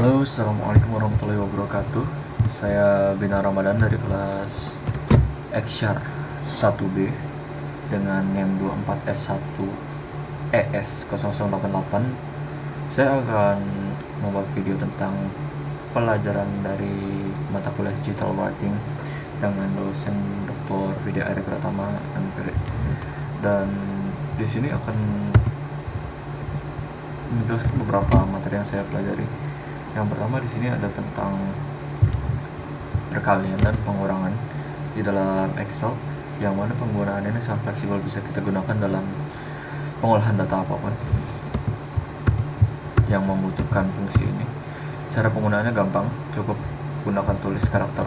Halo, assalamualaikum warahmatullahi wabarakatuh. Saya Bina Ramadan dari kelas Eksyar 1B dengan NIM 24S1 ES0088. Saya akan membuat video tentang pelajaran dari mata kuliah digital marketing dengan dosen Dr. Vidya Arya Pratama MPR. Dan di sini akan menjelaskan beberapa materi yang saya pelajari. Yang pertama di sini ada tentang perkalian dan pengurangan di dalam Excel, yang mana penggunaannya ini sangat fleksibel, bisa kita gunakan dalam pengolahan data apapun yang membutuhkan fungsi ini. Cara penggunaannya gampang, cukup gunakan tulis karakter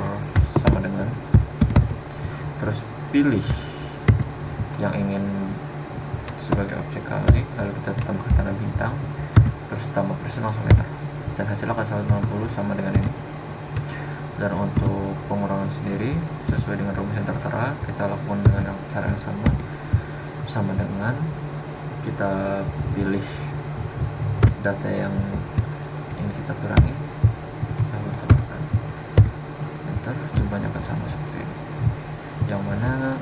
sama dengan, terus pilih yang ingin sebagai objek kali, lalu kita tambahkan tanda bintang, terus tambah persen, langsung enter, dan hasilnya akan 160 sama dengan ini. Dan untuk pengurangan sendiri sesuai dengan rumus yang tertera, kita lakukan dengan cara yang sama dengan kita pilih data yang ingin kita kurangi, lalu tambahkan enter, jumlahnya akan sama seperti ini. Yang mana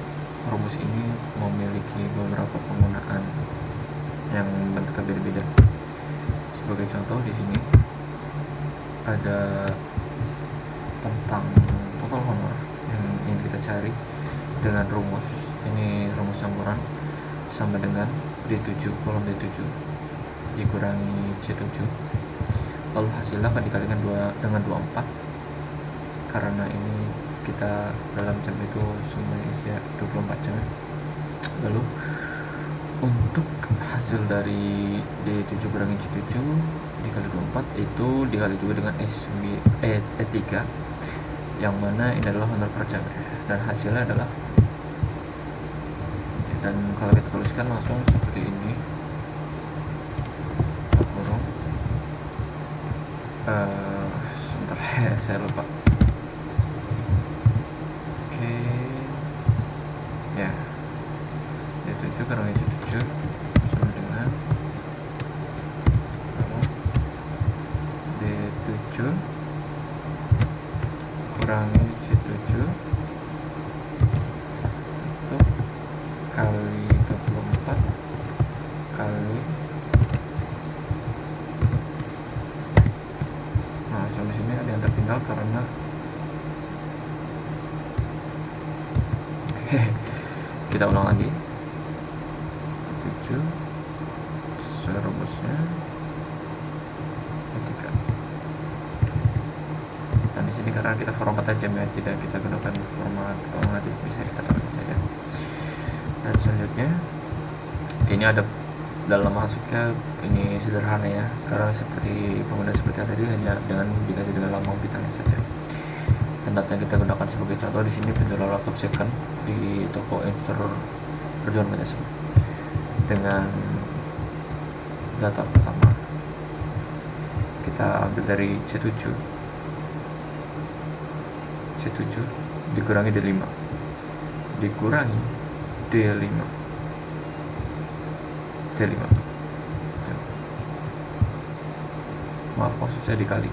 rumus ini memiliki beberapa penggunaan yang bentuknya beda-beda. Sebagai contoh di sini ada tentang total honor yang ingin kita cari dengan rumus ini, rumus campuran sama dengan D7, kolom D7 dikurangi C7, lalu hasilnya akan dikalikan dengan 24, karena ini kita dalam jam itu semuanya isi 24 jam. Lalu untuk hasil dari D7 kurangi C7 dikali 24 itu dikali juga dengan E3, yang mana ini adalah honor per jam, dan hasilnya adalah, dan kalau kita tuliskan langsung seperti ini, kurung sebentar saya lupa. Oke, ya, D7 kurangi C7 sama dengan D7 kurangi C7 itu kali 24 kali, nah di sini ada yang tertinggal karena kita ulang lagi. 7 sesuai rumusnya ketika, dan di sini karena kita format aja ya, tidak kita gunakan format alternatif, bisa kita taruh saja. Dan selanjutnya ini ada dalam masuknya, ini sederhana ya, karena seperti pengguna seperti tadi hanya dengan diganti dengan lambang bintangnya saja. Dan data yang kita gunakan sebagai contoh di sini penjualan laptop second di toko Inter Perjuangan Pancasila. Dengan data pertama kita ambil dari C7 dikurangi D5 dikurangi D5 maaf, maksud saya dikali,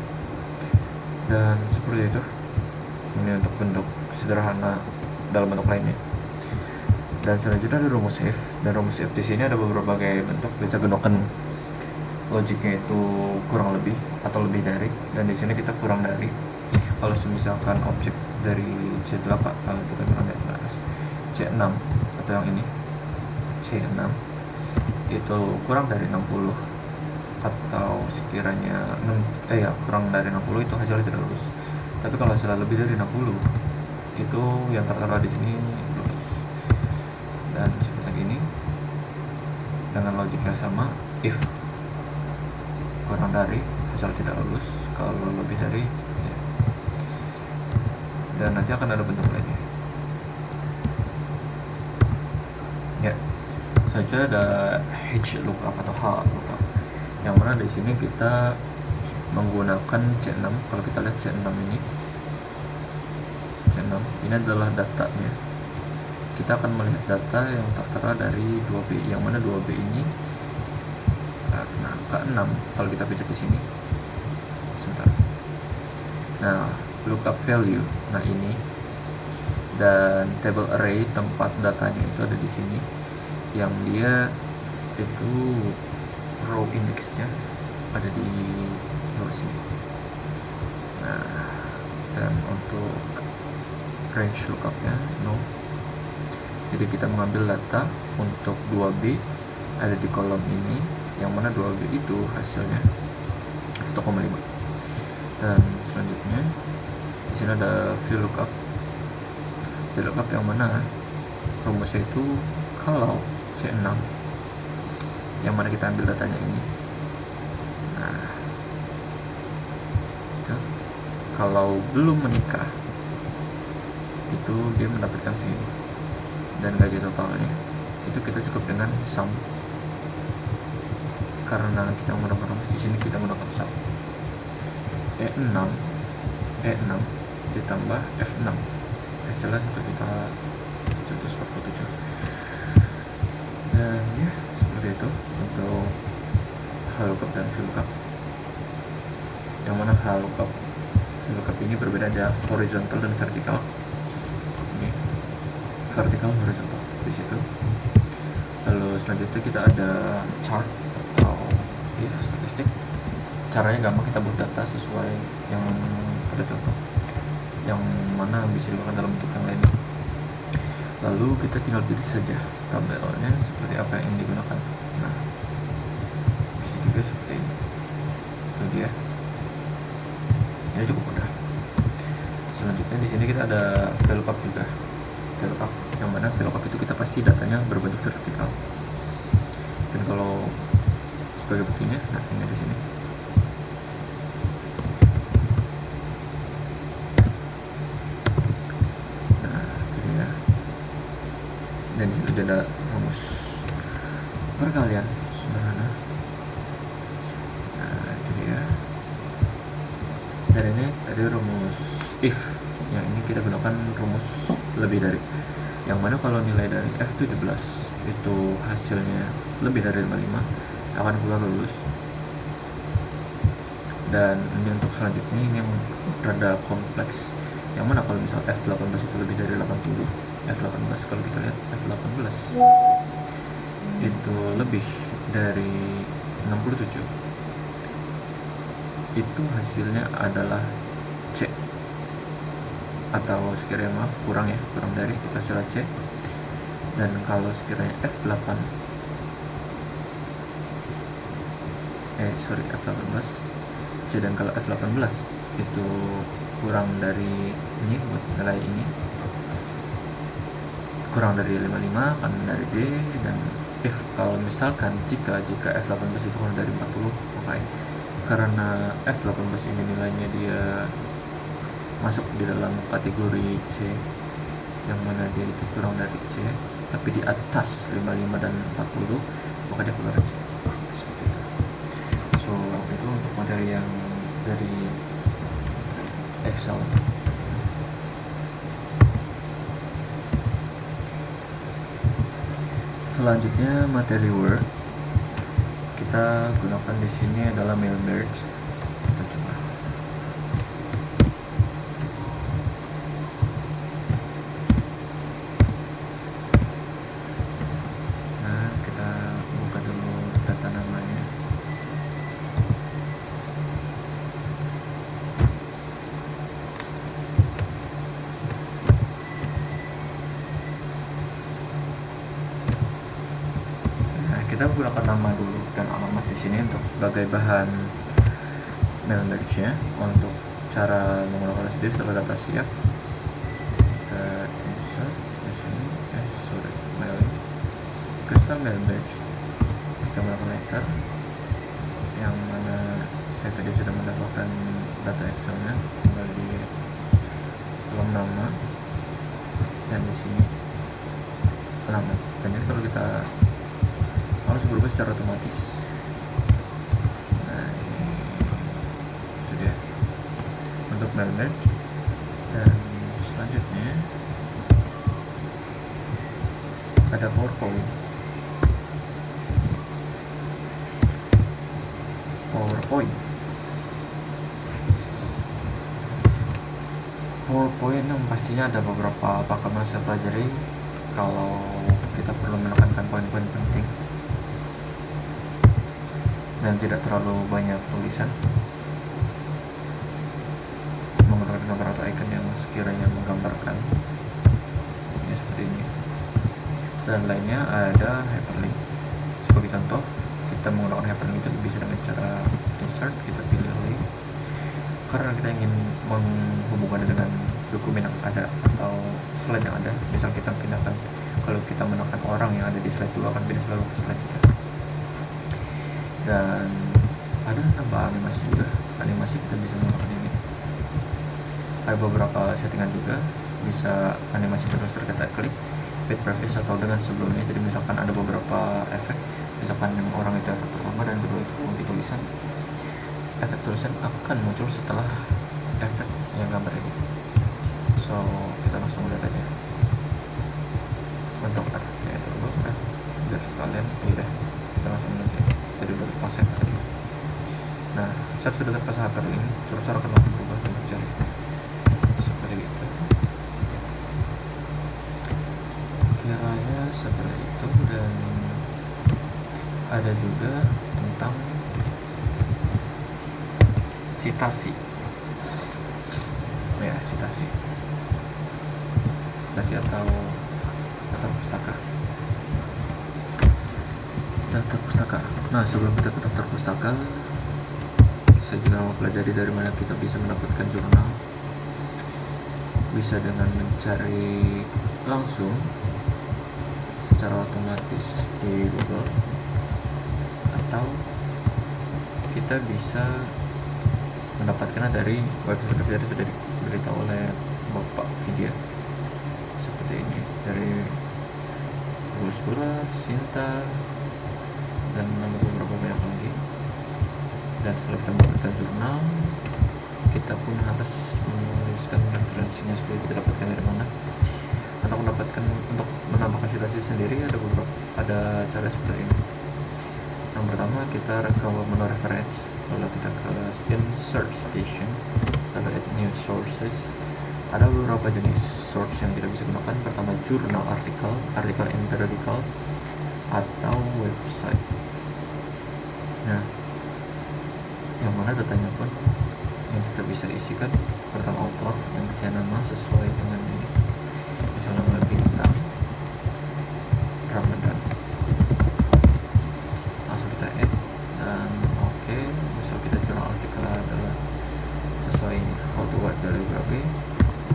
dan seperti itu. Ini untuk bentuk sederhana dalam bentuk lainnya. Dan selanjutnya ada rumus if, dan rumus if di sini ada beberapa bentuk, bisa gunakan logiknya itu kurang lebih atau lebih dari, dan di sini kita kurang dari. Kalau misalkan objek dari C8, kita kurang dari atas C6 atau yang ini C6 itu kurang dari 60, atau sekiranya kurang dari 60 itu hasilnya tidak lulus. Tapi kalau hasilnya lebih dari 60 itu yang tertera di sini lulus. Dan seperti ini dengan logik yang sama, if kurang dari hasil tidak lulus, kalau lebih dari ya. Dan nanti akan ada bentuk lainnya ya. Saja ada H lookup atau H lookup, yang mana di sini kita menggunakan C6. Kalau kita lihat C6 ini adalah datanya. Kita akan melihat data yang tertera dari 2B, yang mana 2B ini nah, ke 6 kalau kita pijak di sini. Sebentar. Nah, lookup value, nah ini, dan table array tempat datanya itu ada di sini, yang dia itu row indexnya ada di bawah sini. Nah, dan untuk range lookupnya no. Jadi kita mengambil data untuk 2B ada di kolom ini, yang mana 2B itu hasilnya 1,5. Dan selanjutnya di sini ada VLOOKUP. VLOOKUP yang mana rumusnya itu kalau C6, yang mana kita ambil datanya ini. Nah, itu kalau belum menikah itu dia mendapatkan segini, dan gaji totalnya itu kita cukup dengan sum, karena kita menggunakan rumus di sini kita menggunakan sum. E6 ditambah F6 hasilnya 1.747.000. Dan ya seperti itu untuk VLOOKUP dan VLOOKUP, yang mana VLOOKUP ini berbeda, ada horizontal dan vertikal. Ini vertikal, horizontal di situ. Lalu selanjutnya kita ada chart atau ya statistik. Caranya gampang, kita buat data sesuai yang pada contoh, yang mana bisa digunakan dalam bentuk yang lain. Lalu kita tinggal pilih saja tabelnya seperti apa yang ingin digunakan. Nah, bisa juga seperti ini. Itu dia. Ini cukup mudah. Selanjutnya di sini kita ada VLOOKUP juga. VLOOKUP yang mana VLOOKUP itu kita pasti datanya berbentuk vertikal. Dan kalau sebagai buktinya, nah ini di sini. Dan di situ ada rumus perkalian sederhana. Nah, itu dia. Dan ini tadi rumus if, yang ini kita gunakan rumus lebih dari, yang mana kalau nilai dari F17 itu hasilnya lebih dari 55 akan keluar lulus. Dan ini untuk selanjutnya, ini yang rada kompleks, yang mana kalau misal F18 itu lebih dari 80, F18 kalau kita lihat F18 itu lebih dari 67, itu hasilnya adalah C, atau sekiranya kurang dari itu hasilnya C. Dan kalau sekiranya F18 C, dan kalau F18 itu kurang dari ini, buat nilai ini kurang dari 55 kan dari D. Dan if kalau misalkan jika F18 itu kurang dari 40, maka karena F18 ini nilainya dia masuk di dalam kategori C, yang mana dia itu kurang dari C tapi di atas 55 dan 40, maka dia keluar C. Seperti itu. So itu untuk materi yang dari Excel. Selanjutnya materi Word, kita gunakan di sini adalah mail merge. Kita coba. Nah, kita buka dulu data namanya. Kita menggunakan nama dulu dan alamat di sini untuk sebagai bahan mail merge-nya. Untuk cara menggunakan sendiri setelah data siap, kita insert di sini mailing custom mail merge. Kita melakukan enter, yang mana saya tadi sudah mendapatkan data Excel-nya, tinggal di kolom nama dan di sini alamat. Dan ini kalau kita harus berubah secara otomatis. Nah, ini itu dia untuk mail merge. Dan selanjutnya ada PowerPoint. PowerPoint yang pastinya ada beberapa pakem yang saya pelajari kalau kita perlu menekankan poin-poin penting dan tidak terlalu banyak tulisan, menggunakan gambar atau icon yang sekiranya menggambarkan ya seperti ini. Dan lainnya ada hyperlink. Sebagai contoh, kita menggunakan hyperlink itu bisa dengan cara insert, kita pilih link karena kita ingin menghubungkan dengan dokumen yang ada atau slide yang ada. Misal kita pindahkan, kalau kita menekan orang yang ada di slide 2 akan pindah selalu ke slide 3. Dan ada tambah animasi juga. Animasi kita bisa menggunakan ini. Ada beberapa settingan juga, bisa animasi terus terkait klik, with previous atau dengan sebelumnya. Jadi misalkan ada beberapa efek, misalkan yang orang itu efek pertama dan kedua itu di tulisan, efek tulisan akan muncul setelah efek yang gambar ini. So kita langsung lihat aja untuk efeknya itu dulu ya, biar sekalian ini deh, kita langsung lihat ya. Jadi udah terpasang tadi. Nah, saat sudah terpasang hyperlink, cursor akan langsung berubah untuk jari seperti itu. Kiranya seperti itu. Dan ada juga tentang sitasi ya, sitasi atau daftar pustaka. Nah, sebelum kita ke daftar pustaka, saya juga mau pelajari dari mana kita bisa mendapatkan jurnal. Bisa dengan mencari langsung secara otomatis di Google, atau kita bisa mendapatkannya dari website yang sudah diberitahu oleh Bapak Vidya seperti ini, dari Google Scholar, Sinta, dan beberapa banyak lagi. Dan setelah kita mendapatkan jurnal, kita pun harus menuliskan referensinya sendiri, kita dapatkan dari mana. Untuk menambahkan citasi sendiri ada cara seperti ini. Yang pertama, kita ke menu reference, lalu kita ke insert citation, lalu add new sources. Ada beberapa jenis source yang kita bisa gunakan. Pertama, jurnal, artikel and periodical, atau website. Nah, yang mana datanya pun yang kita bisa isikan. Pertama, author, yang kasih nama sesuai dengan ini, misalnya nama bintang Ramadan, langsung kita add. Dan oke, misal kita jurnal artikel adalah sesuai ini, how to write calligraphy,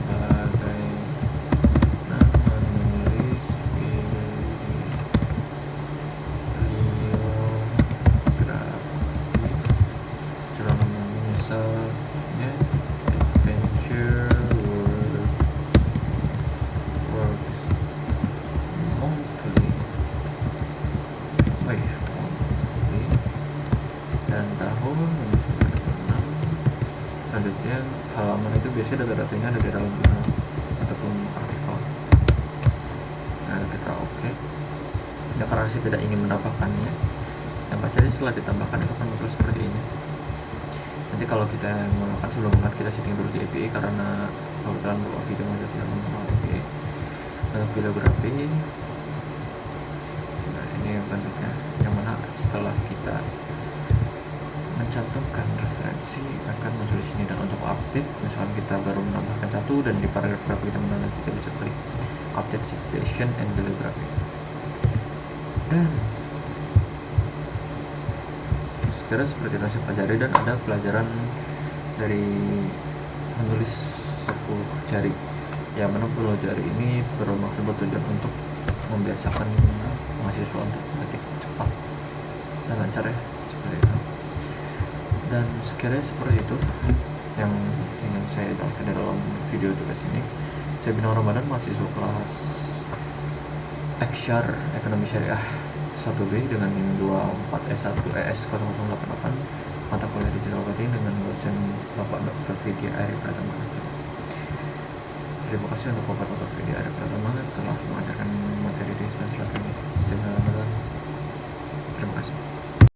bagaimana menulis bibliografi. Jurnal misalnya adventure works monthly, dan tahun misalnya ada 6. Selanjutnya halaman itu biasanya data-datanya ada di dalam jurnal ataupun artikel. Nah, kita oke. Ya, karena saya tidak ingin menambahkannya, yang pasti setelah ditambahkan itu akan muncul seperti ini. Nanti kalau kita melakukan sebelum kita setting dulu di API, karena kebetulan beberapa video tidak mengenal API. Untuk bibliografi, nah ini bentuknya, yang mana setelah kita mencantumkan referensi akan muncul di sini. Dan untuk update, misalkan kita baru menambahkan satu dan di paragraf berapa kita menambah, kita bisa klik update citation and bibliography. Dan sekira seperti yang saya pelajari. Dan ada pelajaran dari menulis 10 jari, yang mana 10 jari ini bermaksud bertujuan untuk membiasakan mahasiswa untuk mengetik cepat dan lancar ya, seperti itu. Dan sekiranya seperti itu yang ingin saya jelaskan dalam video tugas ini. Saya Bintang Ramadan, mahasiswa kelas Eksyar Ekonomi Syariah 1B dengan NIM 24S1 ES0088, mata kuliah digital marketing dengan dosen Bapak Dr. Vidya Ari Pratama. Terima kasih untuk Bapak Dr. Vidya Ari Pratama telah mengajarkan materi di semester kami. Saya Bintang Ramadan. Terima kasih.